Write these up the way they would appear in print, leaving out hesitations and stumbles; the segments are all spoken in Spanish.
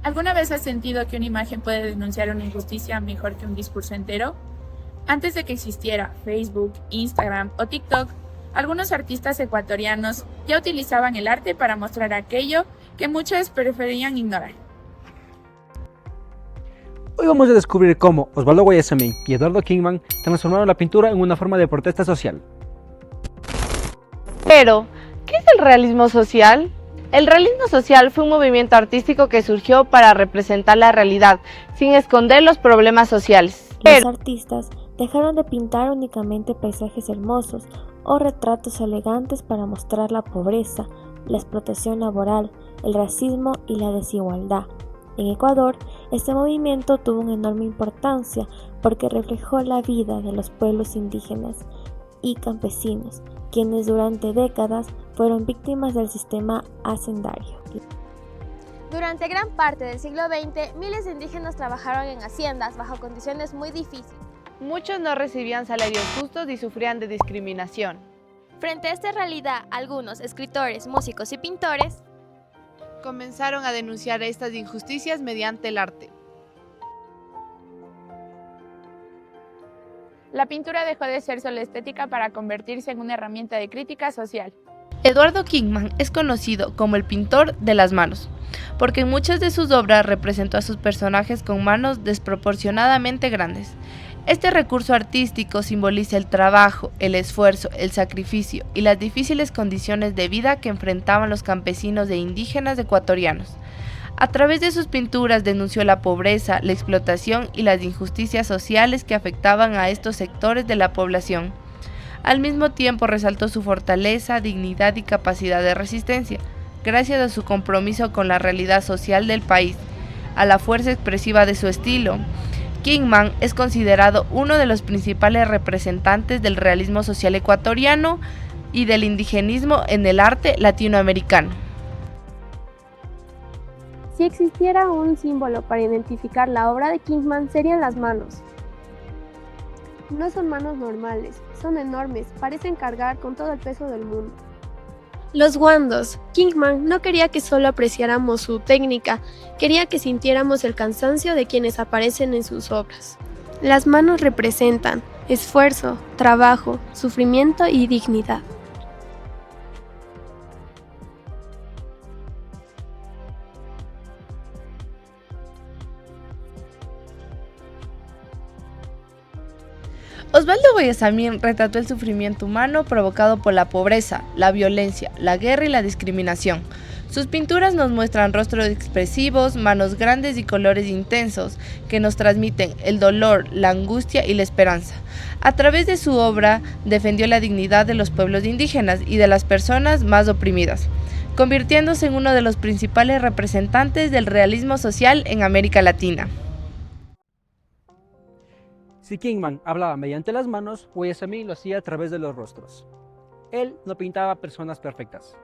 ¿Alguna vez has sentido que una imagen puede denunciar una injusticia mejor que un discurso entero? Antes de que existiera Facebook, Instagram o TikTok, algunos artistas ecuatorianos ya utilizaban el arte para mostrar aquello que muchos preferían ignorar. Hoy vamos a descubrir cómo Osvaldo Guayasamín y Eduardo Kingman transformaron la pintura en una forma de protesta social. Pero, ¿qué es el realismo social? El realismo social fue un movimiento artístico que surgió para representar la realidad, sin esconder los problemas sociales. Los artistas dejaron de pintar únicamente paisajes hermosos o retratos elegantes para mostrar la pobreza, la explotación laboral, el racismo y la desigualdad. En Ecuador, este movimiento tuvo una enorme importancia porque reflejó la vida de los pueblos indígenas y campesinos, quienes durante décadas fueron víctimas del sistema hacendario. Durante gran parte del siglo XX, miles de indígenas trabajaron en haciendas bajo condiciones muy difíciles. Muchos no recibían salarios justos y sufrían de discriminación. Frente a esta realidad, algunos escritores, músicos y pintores comenzaron a denunciar estas injusticias mediante el arte. La pintura dejó de ser solo estética para convertirse en una herramienta de crítica social. Eduardo Kingman es conocido como el pintor de las manos, porque en muchas de sus obras representó a sus personajes con manos desproporcionadamente grandes. Este recurso artístico simboliza el trabajo, el esfuerzo, el sacrificio y las difíciles condiciones de vida que enfrentaban los campesinos e indígenas ecuatorianos. A través de sus pinturas denunció la pobreza, la explotación y las injusticias sociales que afectaban a estos sectores de la población. Al mismo tiempo resaltó su fortaleza, dignidad y capacidad de resistencia, gracias a su compromiso con la realidad social del país, a la fuerza expresiva de su estilo. Kingman es considerado uno de los principales representantes del realismo social ecuatoriano y del indigenismo en el arte latinoamericano. Si existiera un símbolo para identificar la obra de Kingman, serían las manos. No son manos normales, son enormes, parecen cargar con todo el peso del mundo. Los guandos. Kingman no quería que solo apreciáramos su técnica, quería que sintiéramos el cansancio de quienes aparecen en sus obras. Las manos representan esfuerzo, trabajo, sufrimiento y dignidad. Osvaldo Guayasamín retrató el sufrimiento humano provocado por la pobreza, la violencia, la guerra y la discriminación. Sus pinturas nos muestran rostros expresivos, manos grandes y colores intensos que nos transmiten el dolor, la angustia y la esperanza. A través de su obra defendió la dignidad de los pueblos indígenas y de las personas más oprimidas, convirtiéndose en uno de los principales representantes del realismo social en América Latina. Si Kingman hablaba mediante las manos, Guayasamín lo hacía a través de los rostros. Él no pintaba personas perfectas.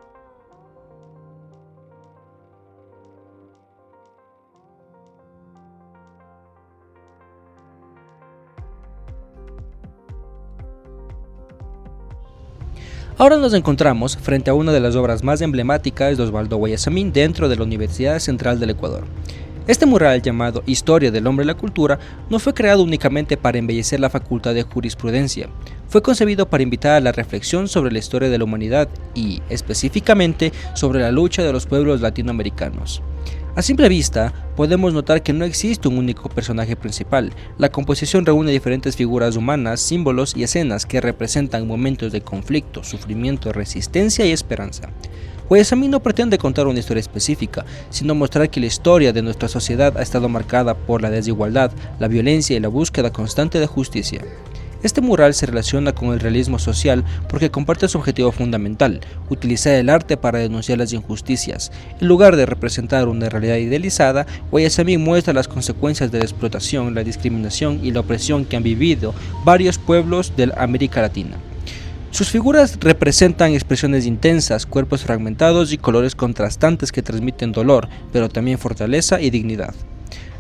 Ahora nos encontramos frente a una de las obras más emblemáticas de Osvaldo Guayasamín dentro de la Universidad Central del Ecuador. Este mural, llamado Historia del Hombre y la Cultura, no fue creado únicamente para embellecer la Facultad de Jurisprudencia. Fue concebido para invitar a la reflexión sobre la historia de la humanidad y, específicamente, sobre la lucha de los pueblos latinoamericanos. A simple vista, podemos notar que no existe un único personaje principal. La composición reúne diferentes figuras humanas, símbolos y escenas que representan momentos de conflicto, sufrimiento, resistencia y esperanza. Guayasamín no pretende contar una historia específica, sino mostrar que la historia de nuestra sociedad ha estado marcada por la desigualdad, la violencia y la búsqueda constante de justicia. Este mural se relaciona con el realismo social porque comparte su objetivo fundamental, utilizar el arte para denunciar las injusticias. En lugar de representar una realidad idealizada, Guayasamín muestra las consecuencias de la explotación, la discriminación y la opresión que han vivido varios pueblos de América Latina. Sus figuras representan expresiones intensas, cuerpos fragmentados y colores contrastantes que transmiten dolor, pero también fortaleza y dignidad.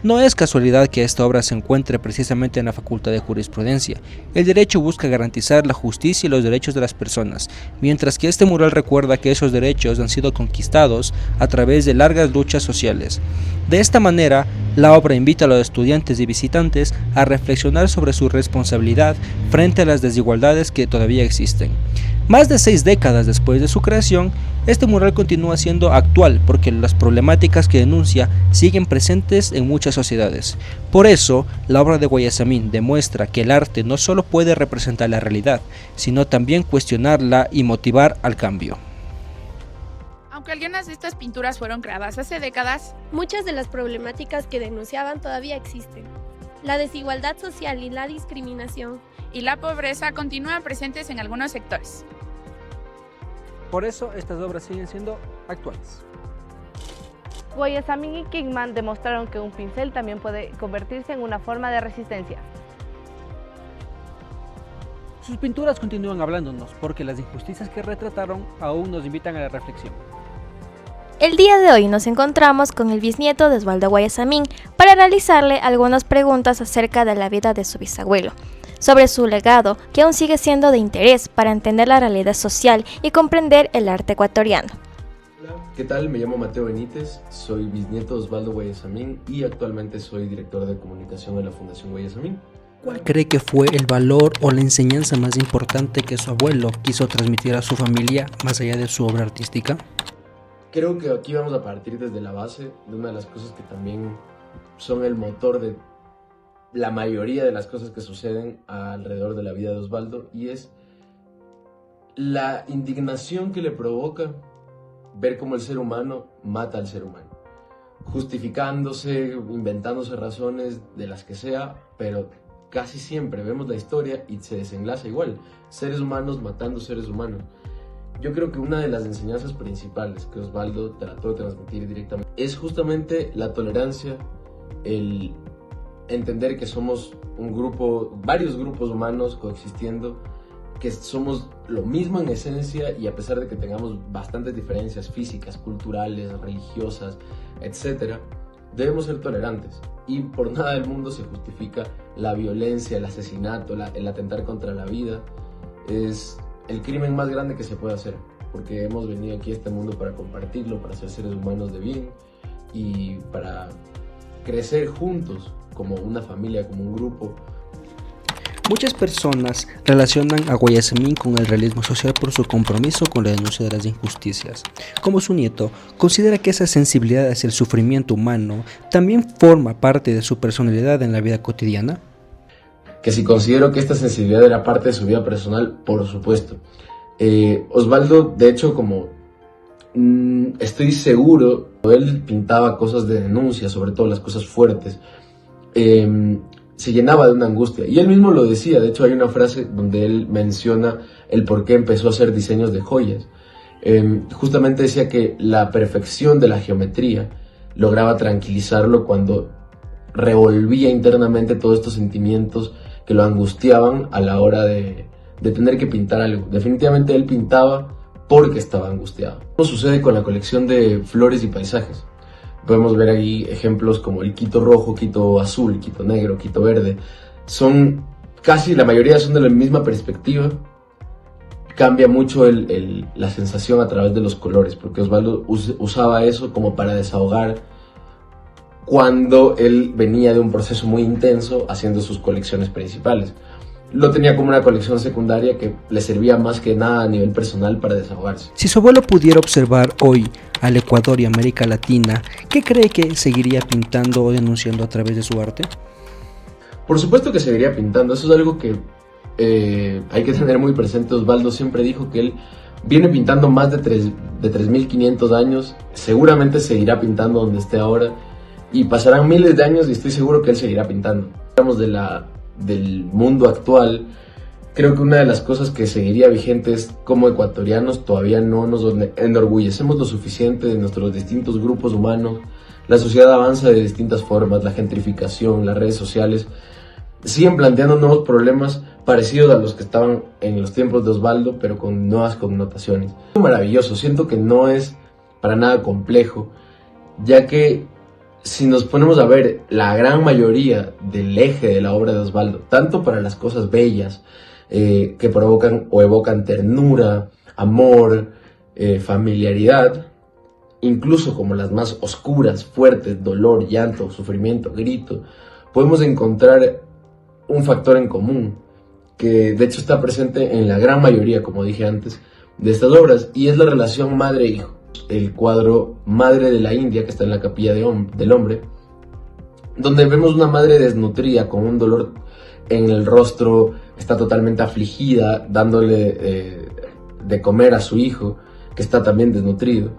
No es casualidad que esta obra se encuentre precisamente en la Facultad de Jurisprudencia. El derecho busca garantizar la justicia y los derechos de las personas, mientras que este mural recuerda que esos derechos han sido conquistados a través de largas luchas sociales. De esta manera, la obra invita a los estudiantes y visitantes a reflexionar sobre su responsabilidad frente a las desigualdades que todavía existen. Más de 6 décadas después de su creación, este mural continúa siendo actual porque las problemáticas que denuncia siguen presentes en muchas sociedades. Por eso, la obra de Guayasamín demuestra que el arte no solo puede representar la realidad, sino también cuestionarla y motivar al cambio. Aunque algunas de estas pinturas fueron creadas hace décadas, Muchas de las problemáticas que denunciaban todavía existen. La desigualdad social y la discriminación. y la pobreza continúan presentes en algunos sectores. Por eso, estas obras siguen siendo actuales. Guayasamín y Kingman demostraron que un pincel también puede convertirse en una forma de resistencia. Sus pinturas continúan hablándonos porque las injusticias que retrataron aún nos invitan a la reflexión. El día de hoy nos encontramos con el bisnieto de Osvaldo Guayasamín para realizarle algunas preguntas acerca de la vida de su bisabuelo, sobre su legado que aún sigue siendo de interés para entender la realidad social y comprender el arte ecuatoriano. Hola, ¿qué tal? Me llamo Mateo Benítez, soy bisnieto de Osvaldo Guayasamín y actualmente soy director de comunicación de la Fundación Guayasamín. ¿Cuál cree que fue el valor o la enseñanza más importante que su abuelo quiso transmitir a su familia más allá de su obra artística? Creo que aquí vamos a partir desde la base de una de las cosas que también son el motor de la mayoría de las cosas que suceden alrededor de la vida de Osvaldo, y es la indignación que le provoca ver cómo el ser humano mata al ser humano, justificándose, inventándose razones de las que sea, pero casi siempre vemos la historia y se desenlaza igual, seres humanos matando seres humanos. Yo creo que una de las enseñanzas principales que Osvaldo trató de transmitir directamente es justamente la tolerancia, el entender que somos un grupo, varios grupos humanos coexistiendo, que somos lo mismo en esencia, y a pesar de que tengamos bastantes diferencias físicas, culturales, religiosas, etc., debemos ser tolerantes. Y por nada del mundo se justifica la violencia, el asesinato, el atentar contra la vida. Es el crimen más grande que se puede hacer, porque hemos venido aquí a este mundo para compartirlo, para ser seres humanos de bien y para crecer juntos como una familia, como un grupo. Muchas personas relacionan a Guayasamín con el realismo social por su compromiso con la denuncia de las injusticias. Como su nieto, considera que esa sensibilidad hacia el sufrimiento humano también forma parte de su personalidad en la vida cotidiana. Que si considero que esta sensibilidad era parte de su vida personal, por supuesto. Osvaldo, de hecho, como estoy seguro, él pintaba cosas de denuncia, sobre todo las cosas fuertes, se llenaba de una angustia. Y él mismo lo decía, de hecho hay una frase donde él menciona el por qué empezó a hacer diseños de joyas. Justamente decía que la perfección de la geometría lograba tranquilizarlo cuando revolvía internamente todos estos sentimientos que lo angustiaban a la hora de tener que pintar algo. Definitivamente él pintaba porque estaba angustiado. Esto sucede con la colección de flores y paisajes. Podemos ver ahí ejemplos como el Quito rojo, Quito azul, Quito negro, Quito verde. Son casi, la mayoría son de la misma perspectiva. Cambia mucho la sensación a través de los colores, porque Osvaldo usaba eso como para desahogar cuando él venía de un proceso muy intenso haciendo sus colecciones principales. Lo tenía como una colección secundaria que le servía más que nada a nivel personal para desahogarse. Si su abuelo pudiera observar hoy al Ecuador y América Latina, ¿qué cree que seguiría pintando o denunciando a través de su arte? Por supuesto que seguiría pintando, eso es algo que hay que tener muy presente. Osvaldo siempre dijo que él viene pintando más de 3.500 años, seguramente seguirá pintando donde esté ahora, y pasarán miles de años y estoy seguro que él seguirá pintando. Hablamos del mundo actual. Creo que una de las cosas que seguiría vigente es como ecuatorianos todavía no nos enorgullecemos lo suficiente de nuestros distintos grupos humanos. La sociedad avanza de distintas formas, la gentrificación, las redes sociales siguen planteando nuevos problemas parecidos a los que estaban en los tiempos de Osvaldo, pero con nuevas connotaciones. Es maravilloso, siento que no es para nada complejo, ya que si nos ponemos a ver la gran mayoría del eje de la obra de Osvaldo, tanto para las cosas bellas que provocan o evocan ternura, amor, familiaridad, incluso como las más oscuras, fuertes, dolor, llanto, sufrimiento, grito, podemos encontrar un factor en común que de hecho está presente en la gran mayoría, como dije antes, de estas obras, y es la relación madre-hijo. El cuadro Madre de la India, que está en la capilla del hombre, donde vemos una madre desnutrida con un dolor en el rostro, está totalmente afligida, dándole de comer a su hijo, que está también desnutrido.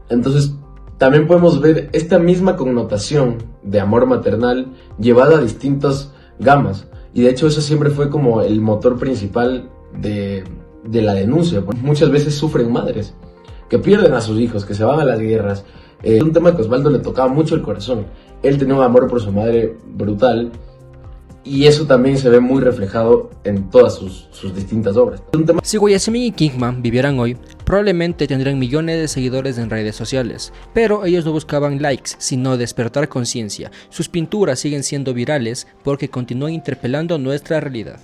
Entonces también podemos ver esta misma connotación de amor maternal llevada a distintas gamas, y de hecho eso siempre fue como el motor principal de la denuncia. Muchas veces sufren madres que pierden a sus hijos, que se van a las guerras. Es un tema que a Osvaldo le tocaba mucho el corazón. Él tenía un amor por su madre brutal, y eso también se ve muy reflejado en todas sus distintas obras. Si Guayasamín y Kingman vivieran hoy, probablemente tendrían millones de seguidores en redes sociales, pero ellos no buscaban likes, sino despertar conciencia. Sus pinturas siguen siendo virales porque continúan interpelando nuestra realidad.